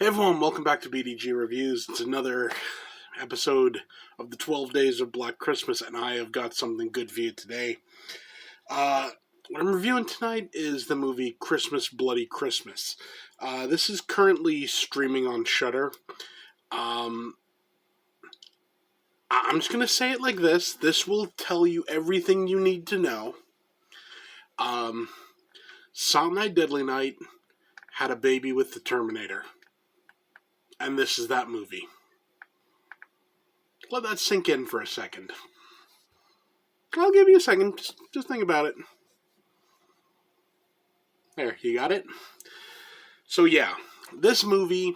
Hey everyone, welcome back to BDG Reviews. It's another episode of the 12 Days of Black Christmas, and I have got something good for you today. What I'm reviewing tonight is the movie Christmas Bloody Christmas. This is currently streaming on Shudder. I'm just going to say it like this. This will tell you everything you need to know. Silent Night, Deadly Night had a baby with the Terminator. And this is that movie. Let that sink in for a second. I'll give you a second. Just think about it. There, you got it? So yeah, this movie,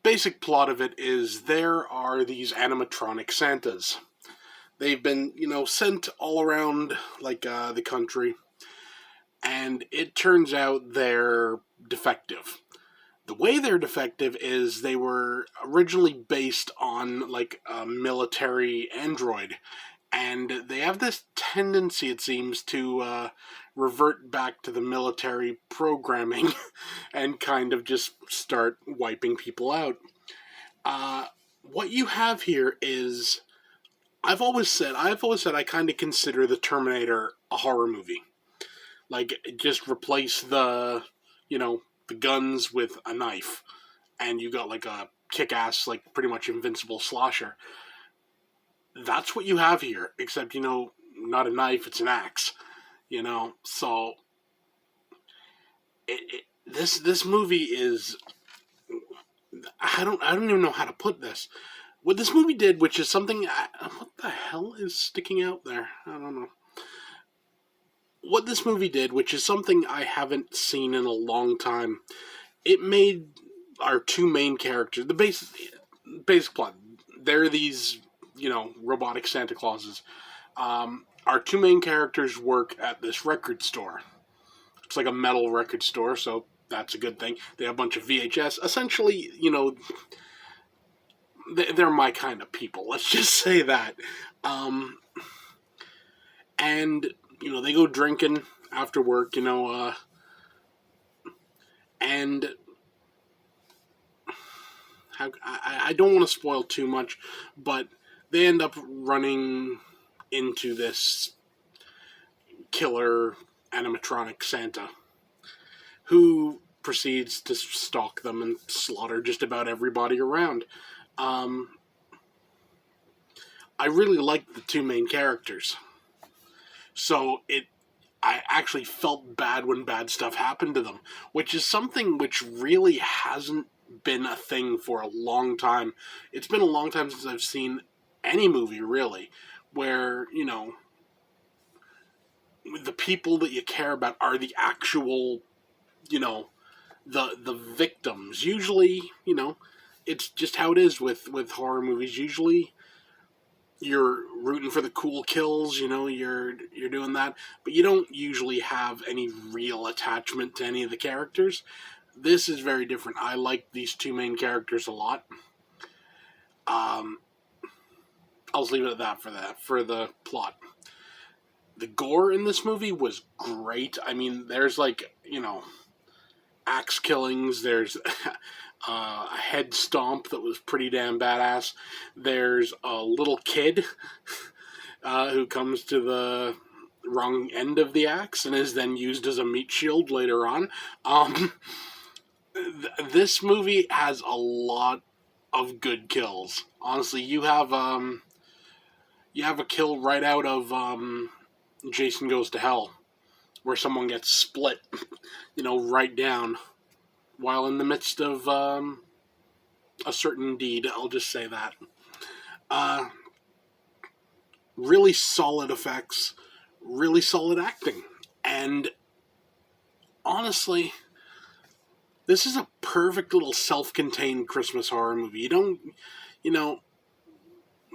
basic plot of it is there are these animatronic Santas. They've been, sent all around, the country. And it turns out they're defective. The way they're defective is they were originally based on, a military android. And they have this tendency, it seems, to revert back to the military programming and kind of just start wiping people out. What you have here is, I've always said I kind of consider the Terminator a horror movie. Just replace the guns with a knife, and you got a kick-ass, pretty much invincible slosher. That's what you have here, except, not a knife, it's an axe, so this movie is, I don't even know how to put this. What this movie did, which is something, what the hell is sticking out there? I don't know. What this movie did, which is something I haven't seen in a long time, it made our two main characters, the basic plot, they're these, robotic Santa Clauses. Our two main characters work at this record store. It's like a metal record store, so that's a good thing. They have a bunch of VHS. Essentially, they're my kind of people. Let's just say that. And they go drinking after work, and I don't want to spoil too much, but they end up running into this killer animatronic Santa who proceeds to stalk them and slaughter just about everybody around. I really liked the two main characters. So I actually felt bad when bad stuff happened to them, which is something which really hasn't been a thing for a long time. It's been a long time since I've seen any movie, really, where, the people that you care about are the actual, the victims. Usually, it's just how it is with horror movies. Usually you're rooting for the cool kills, you're doing that, but you don't usually have any real attachment to any of the characters. This is very different. I like these two main characters a lot. I'll just leave it at that for the plot. The gore in this movie was great. I mean, there's axe killings, there's a head stomp that was pretty damn badass. There's a little kid who comes to the wrong end of the axe and is then used as a meat shield later on. This movie has a lot of good kills. Honestly, you have a kill right out of Jason Goes to Hell, where someone gets split, right down, while in the midst of a certain deed. I'll just say that. Really solid effects, really solid acting, and honestly, this is a perfect little self-contained Christmas horror movie. You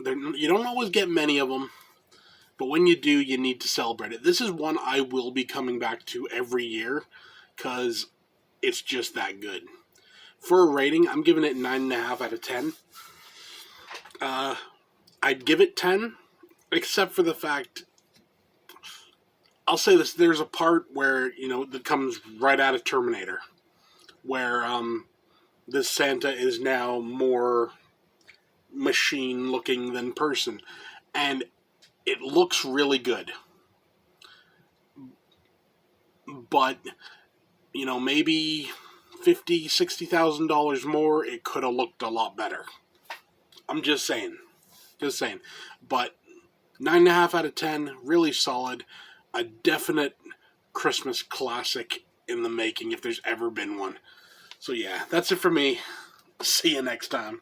don't always get many of them, but when you do, you need to celebrate it. This is one I will be coming back to every year, because it's just that good. For a rating, I'm giving it 9.5 out of 10. I'd give it 10, except for the fact, I'll say this, there's a part where, that comes right out of Terminator, where this Santa is now more machine looking than person. And it looks really good. But, maybe $50,000-$60,000 more, it could have looked a lot better. I'm just saying. Just saying. But 9.5 out of 10, really solid. A definite Christmas classic in the making if there's ever been one. So yeah, that's it for me. See you next time.